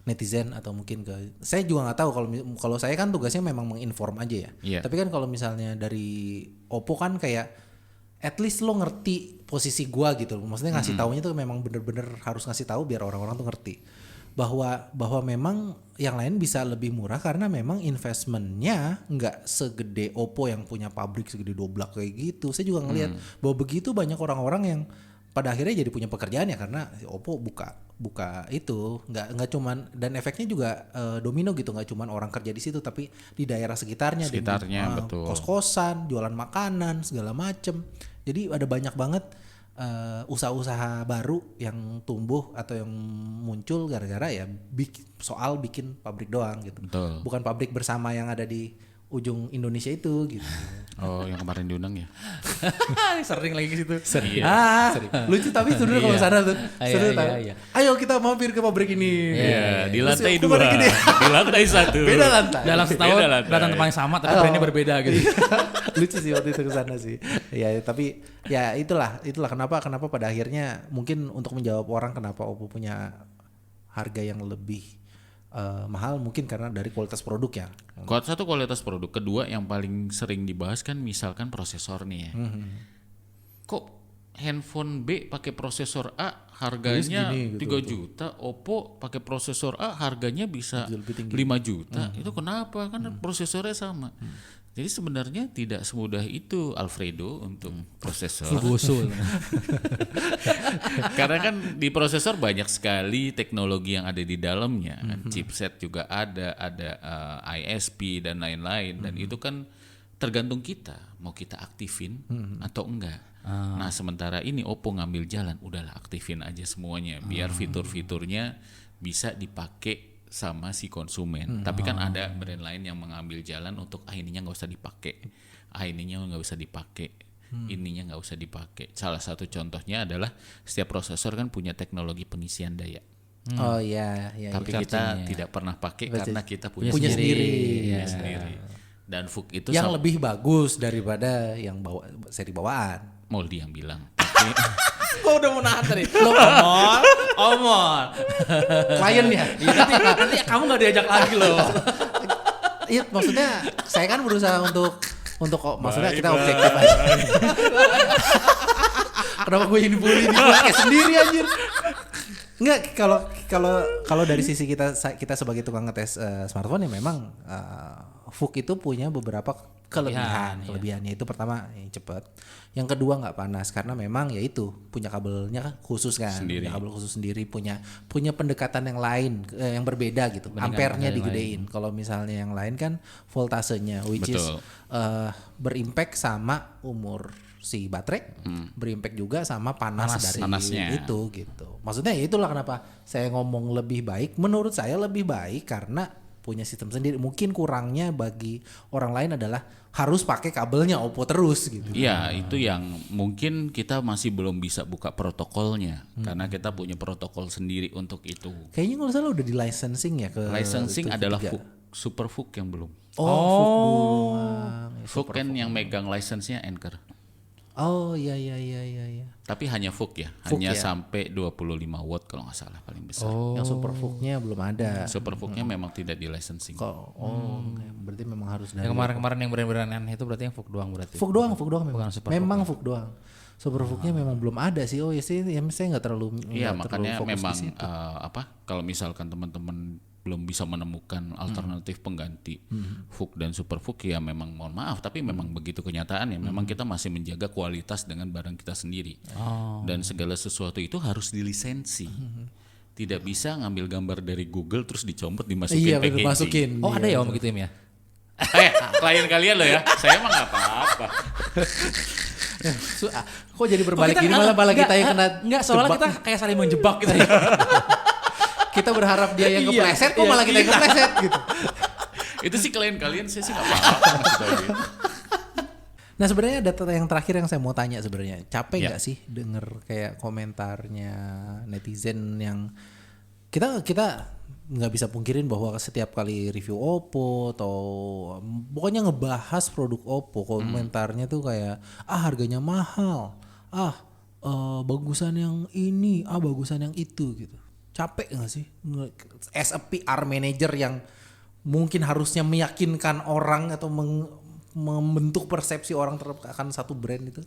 netizen atau mungkin ke saya juga nggak tahu kalau saya kan tugasnya memang menginform aja ya. Iya. Tapi kan kalau misalnya dari Oppo kan kayak at least lo ngerti posisi gua gitu. Maksudnya ngasih taunya tuh memang bener-bener harus ngasih tahu biar orang-orang tuh ngerti bahwa memang yang lain bisa lebih murah karena memang investmentnya nggak segede Oppo yang punya pabrik segede Doblak kayak gitu. Saya juga ngelihat bahwa begitu banyak orang-orang yang pada akhirnya jadi punya pekerjaan ya karena Oppo buka itu nggak cuman, dan efeknya juga domino gitu, nggak cuman orang kerja di situ tapi di daerah sekitarnya betul. kos-kosan, jualan makanan segala macem. Jadi ada banyak banget usaha-usaha baru yang tumbuh atau yang muncul gara-gara ya soal bikin pabrik doang gitu. Betul. Bukan pabrik bersama yang ada di ujung Indonesia itu gitu. Oh, yang kemarin diundang ya? Sering lagi ke situ. Sering. Lucu tapi seru kalau sana tuh. Seru Iya, tahu. iya. Ayo kita mampir ke pabrik ini. Iya, di lantai Terus, 2, pabrik ini. di lantai 1. Beda lantai. Dalam setahun Beda lantai. datang tempat yang sama tapi brandnya berbeda gitu. Lucu sih waktu itu ke sana sih. Ya tapi ya itulah kenapa pada akhirnya mungkin untuk menjawab orang kenapa Oppo punya harga yang lebih mahal mungkin karena dari kualitas produk ya. Satu kualitas produk, kedua yang paling sering dibahas kan misalkan prosesor nih ya. Kok handphone B pakai prosesor A harganya segini, 3 juta, Oppo pakai prosesor A harganya bisa lebih 5 juta. Itu kenapa? Kan prosesornya sama. Jadi sebenarnya tidak semudah itu Alfredo untuk prosesor. Fugusul. Karena kan di prosesor banyak sekali teknologi yang ada di dalamnya. Chipset juga ada ISP dan lain-lain, dan itu kan tergantung kita mau kita aktifin atau enggak. Nah, sementara ini Oppo ngambil jalan, udahlah aktifin aja semuanya biar fitur-fiturnya bisa dipakai sama si konsumen. Tapi kan ada brand lain yang mengambil jalan untuk ininya nggak usah dipakai, ininya nggak usah dipakai, ininya nggak usah dipakai. Salah satu contohnya adalah setiap prosesor kan punya teknologi pengisian daya. Oh iya. Tapi kita tidak pernah pakai karena kita punya sendiri. sendiri. Dan FUK itu Yang lebih bagus daripada yang seri bawaan. Moldi yang bilang. Gua udah mau nahan tadi. Lo omol. Klien ya. Iya, nanti kamu gak diajak lagi loh. Iya, maksudnya saya kan berusaha untuk maksudnya kita objektif aja. Kenapa gue ini bully di podcast sendiri anjir? Enggak, kalau dari sisi kita sebagai tukang ngetes smartphone ya memang FUK itu punya beberapa kelebihannya. Itu pertama yang cepat, yang kedua nggak panas karena memang ya itu punya kabelnya khusus kan, punya kabel khusus sendiri, punya pendekatan yang lain yang berbeda gitu, ampernya digedein. Kalau misalnya yang lain kan voltasenya which is berimpact sama umur si baterai, berimpact juga sama panasnya itu gitu. Maksudnya ya itulah kenapa saya ngomong lebih baik, menurut saya lebih baik karena punya sistem sendiri. Mungkin kurangnya bagi orang lain adalah harus pakai kabelnya Oppo terus gitu. Iya, itu yang mungkin kita masih belum bisa buka protokolnya karena kita punya protokol sendiri untuk itu. Kayaknya kalau salah udah di licensing ya ke Licensing adalah FUK, Super FUK yang belum. FUK doang. FUK kan yang megang license-nya Anchor. Oh iya. Tapi hanya FUK ya, hanya sampai 25 watt kalau nggak salah paling besar. Yang super FUK-nya belum ada. Super FUK-nya memang tidak di licensing. Berarti memang harus dari Yang kemarin-kemarin yang brand-brandan itu berarti yang FUK doang berarti. FUK doang memang. Bukan super Memang FUK doang. Super FUK-nya memang belum ada sih. Oh ya sih, saya nggak terlalu. Iya, nggak makanya terlalu fokus memang di situ. kalau misalkan teman-teman belum bisa menemukan alternatif pengganti FUK dan Super FUK ya memang mohon maaf, tapi memang begitu kenyataannya. Memang kita masih menjaga kualitas dengan barang kita sendiri. Dan segala sesuatu itu harus dilisensi. Tidak bisa ngambil gambar dari Google terus dicomot dimasukin packaging. Masukin. Oh ada ya om begitu ya? Klien kalian loh ya, saya mah nggak apa-apa. Kok jadi berbalik ini malah kita yang kena. Enggak, soalnya kita kayak saling menjebak gitu ya. Kita berharap dia yang kepleset, kok malah kita yang kepleset gitu. Itu sih kalian saya sih nggak apa-apa. Nah sebenarnya data yang terakhir yang saya mau tanya sebenarnya, capek nggak sih denger kayak komentarnya netizen yang kita nggak bisa pungkirin bahwa setiap kali review Oppo atau pokoknya ngebahas produk Oppo, komentarnya tuh kayak harganya mahal, bagusan yang ini, bagusan yang itu gitu. Capek nggak sih as a PR manager yang mungkin harusnya meyakinkan orang atau membentuk persepsi orang akan satu brand itu?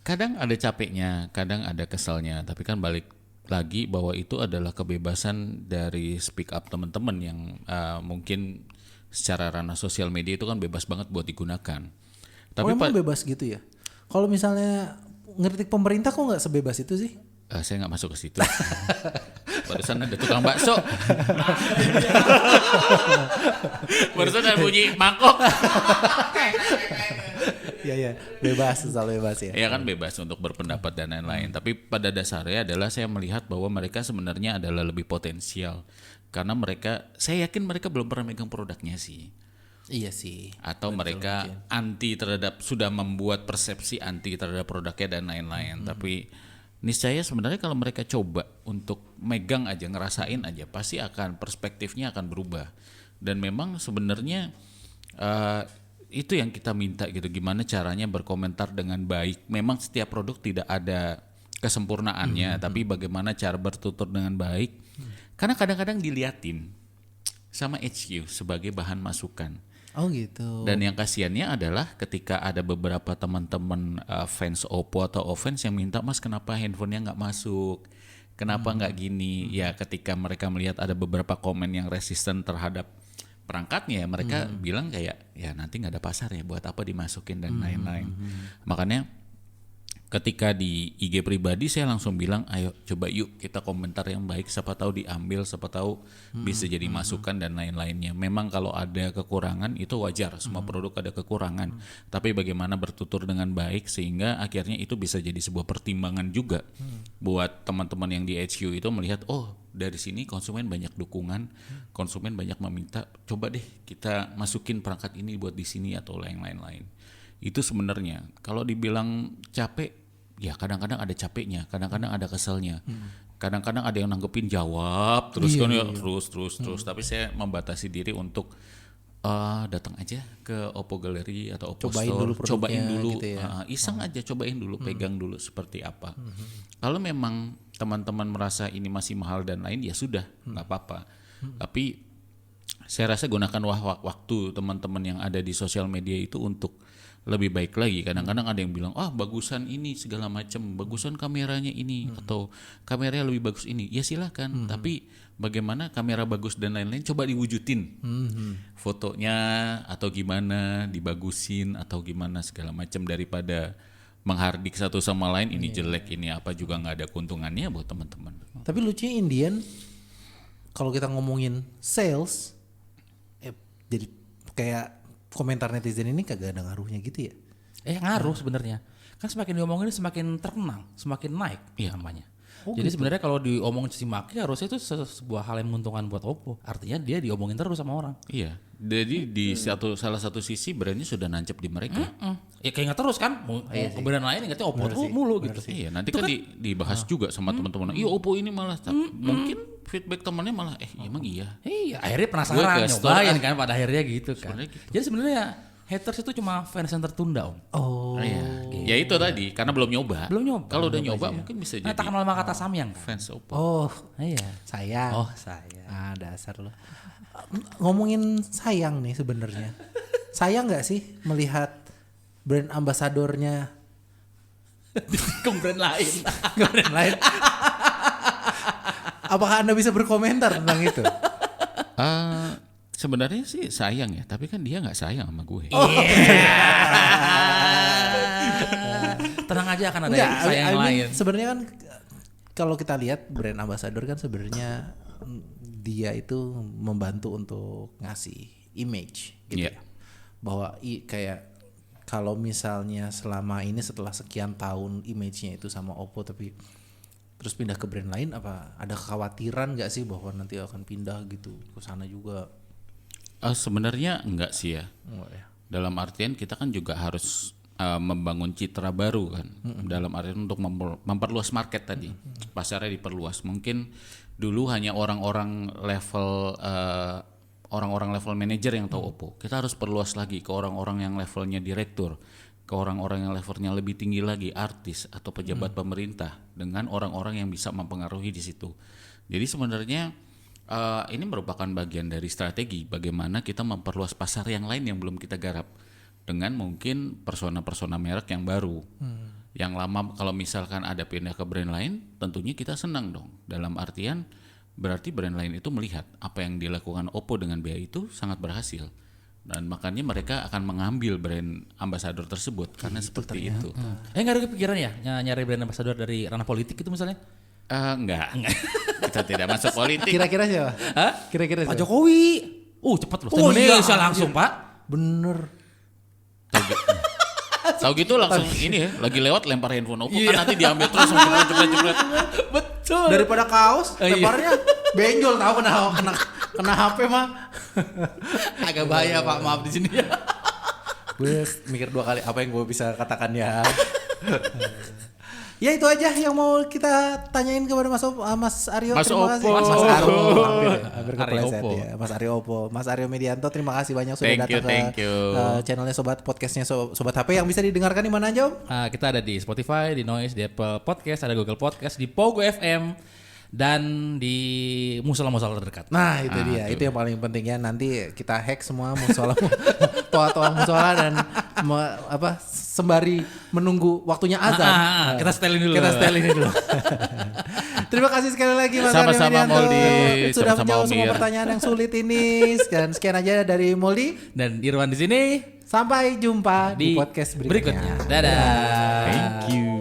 Kadang ada capeknya, kadang ada keselnya, tapi kan balik lagi bahwa itu adalah kebebasan dari speak up teman-teman yang mungkin secara ranah sosial media itu kan bebas banget buat digunakan. Tapi emang bebas gitu ya? Kalau misalnya ngeritik pemerintah kok nggak sebebas itu sih? Saya nggak masuk ke situ. Barusan ada tukang bakso. Barusan ada bunyi mangkok. Iya, bebas, selalu bebas ya. Ya kan bebas untuk berpendapat dan lain-lain. Tapi pada dasarnya adalah saya melihat bahwa mereka sebenarnya adalah lebih potensial. Karena saya yakin mereka belum pernah megang produknya sih. Iya sih. Atau mereka anti terhadap, sudah membuat persepsi anti terhadap produknya dan lain-lain. Tapi niscaya sebenarnya kalau mereka coba untuk megang aja, ngerasain aja, pasti akan perspektifnya akan berubah. Dan memang sebenarnya itu yang kita minta gitu, gimana caranya berkomentar dengan baik. Memang setiap produk tidak ada kesempurnaannya, tapi bagaimana cara bertutur dengan baik. Karena kadang-kadang diliatin sama HQ sebagai bahan masukan. Oh gitu. Dan yang kasiannya adalah ketika ada beberapa teman-teman fans Oppo atau fans yang minta, Mas kenapa handphonenya nggak masuk? Kenapa nggak gini? Ya ketika mereka melihat ada beberapa komen yang resisten terhadap perangkatnya, ya mereka bilang kayak ya nanti nggak ada pasar ya, buat apa dimasukin dan lain-lain. Makanya ketika di IG pribadi saya langsung bilang ayo coba yuk kita komentar yang baik, siapa tahu diambil, siapa tahu bisa jadi masukan dan lain-lainnya. Memang kalau ada kekurangan itu wajar, semua produk ada kekurangan, tapi bagaimana bertutur dengan baik sehingga akhirnya itu bisa jadi sebuah pertimbangan juga buat teman-teman yang di HQ itu melihat, oh dari sini konsumen banyak dukungan, konsumen banyak meminta, coba deh kita masukin perangkat ini buat di sini atau lain-lain. Itu sebenarnya kalau dibilang capek, ya kadang-kadang ada capeknya, kadang-kadang ada keselnya, kadang-kadang ada yang nanggepin jawab terus terus. Tapi saya membatasi diri untuk datang aja ke Oppo Gallery atau Oppo cobain Store, dulu cobain dulu, gitu ya. iseng aja cobain dulu, pegang dulu seperti apa. Kalau memang teman-teman merasa ini masih mahal dan lain, ya sudah nggak apa-apa. Tapi saya rasa gunakan waktu teman-teman yang ada di sosial media itu untuk lebih baik lagi. Kadang-kadang ada yang bilang, bagusan ini segala macam, bagusan kameranya ini atau kameranya lebih bagus ini. Ya silakan, tapi bagaimana kamera bagus dan lain-lain coba diwujudin. Fotonya atau gimana dibagusin atau gimana segala macam, daripada menghardik satu sama lain, ini jelek, ini apa, juga nggak ada keuntungannya buat teman-teman. Tapi lucunya Indian, kalau kita ngomongin sales, jadi kayak komentar netizen ini kagak ada ngaruhnya gitu ya? Ngaruh sebenarnya. Kan semakin diomongin semakin terkenal, semakin naik namanya. Jadi sebenarnya kalau diomongin caci maki harusnya itu sebuah hal yang menguntungkan buat Oppo. Artinya dia diomongin terus sama orang. Iya. Jadi di salah satu sisi brandnya sudah nancep di mereka. Ya kayak nggak terus kan? Brand lain ingatnya Oppo tuh mulu gitu. Iya, nanti kan dibahas juga sama teman-teman. Iya, Oppo ini malah mungkin feedback temannya malah emang iya. Iya, akhirnya penasaran nyobain kan pada akhirnya gitu kan. Gitu. Jadi sebenarnya haters itu cuma fans yang tertunda, Om. Oh. Iya. Ya itu tadi, karena belum nyoba. Kalau udah nyoba mungkin bisa jadi. Tak kenal sama kata Samyang kan? Fans Oppo. Oh, Iya. sayang. Oh, saya. Dasar lo. Ngomongin sayang nih sebenarnya. Sayang nggak sih melihat brand ambasadornya Ke brand lain. ke brand lain? Apakah Anda bisa berkomentar tentang itu? Sebenarnya sih sayang ya, tapi kan dia nggak sayang sama gue. Tenang aja akan ada yang sayang lain. Sebenarnya kan kalau kita lihat brand ambassador kan sebenarnya dia itu membantu untuk ngasih image gitu. Iya. Bahwa kayak kalau misalnya selama ini setelah sekian tahun image-nya itu sama Oppo tapi terus pindah ke brand lain, apa ada kekhawatiran nggak sih bahwa nanti akan pindah gitu ke sana juga? Sebenarnya enggak sih ya. Dalam artian kita kan juga harus membangun citra baru kan. Dalam artian untuk memperluas market tadi. Pasarnya diperluas. Mungkin Dulu hanya orang-orang level manajer yang tahu Oppo. Kita harus perluas lagi ke orang-orang yang levelnya direktur, ke orang-orang yang levelnya lebih tinggi lagi, artis atau pejabat pemerintah, dengan orang-orang yang bisa mempengaruhi di situ. Jadi sebenarnya ini merupakan bagian dari strategi bagaimana kita memperluas pasar yang lain yang belum kita garap dengan mungkin persona-persona merek yang baru. Yang lama kalau misalkan ada pindah ke brand lain, tentunya kita senang dong. Dalam artian berarti brand lain itu melihat apa yang dilakukan Oppo dengan biaya itu sangat berhasil. Dan makanya mereka akan mengambil brand ambassador tersebut karena seperti itu. Nggak ada kepikiran ya nyari brand ambassador dari ranah politik itu misalnya? Enggak. Kita tidak masuk politik. Kira-kira siapa? Hah? Kira-kira Pak siapa? Jokowi. Cepet loh. Indonesia langsung Pak. Bener. Tahu gitu langsung ini ya, lagi lewat lempar handphone Oppo kan nanti diambil terus jepret. Betul. Daripada kaos, lemparnya benjol tahu kena HP mah. Agak bahaya Pak, maaf di sini ya. Gue mikir 2 kali apa yang gue bisa katakan ya. Ya itu aja yang mau kita tanyain kepada Mas Aryo. Mas Terima kasih. Oppo. Mas Aryo. Hampir Aryo kepleset Oppo. ya. Mas Aryo Oppo. Mas Aryo Medianto, terima kasih banyak sudah Thank datang you. ke channelnya podcastnya Sobat HP yang bisa didengarkan di mana aja Om? Kita ada di Spotify, di Noise, di Apple Podcast, ada Google Podcast, di Pogo FM, dan di musola-musola terdekat. Nah itu dia, itu yang paling penting ya. Nanti kita hack semua musola, toa-toa musola dan sembari menunggu waktunya azan. Kita setelin dulu. Dulu. Terima kasih sekali lagi Mas Sama-sama, Aryo Medianto. Moldi. Sudah Sama-sama, menjawab semua Omir. pertanyaan yang sulit ini. Dan sekian aja dari Moldi. Dan Irwan di sini Sampai jumpa di podcast berikutnya. Dadah. Thank you.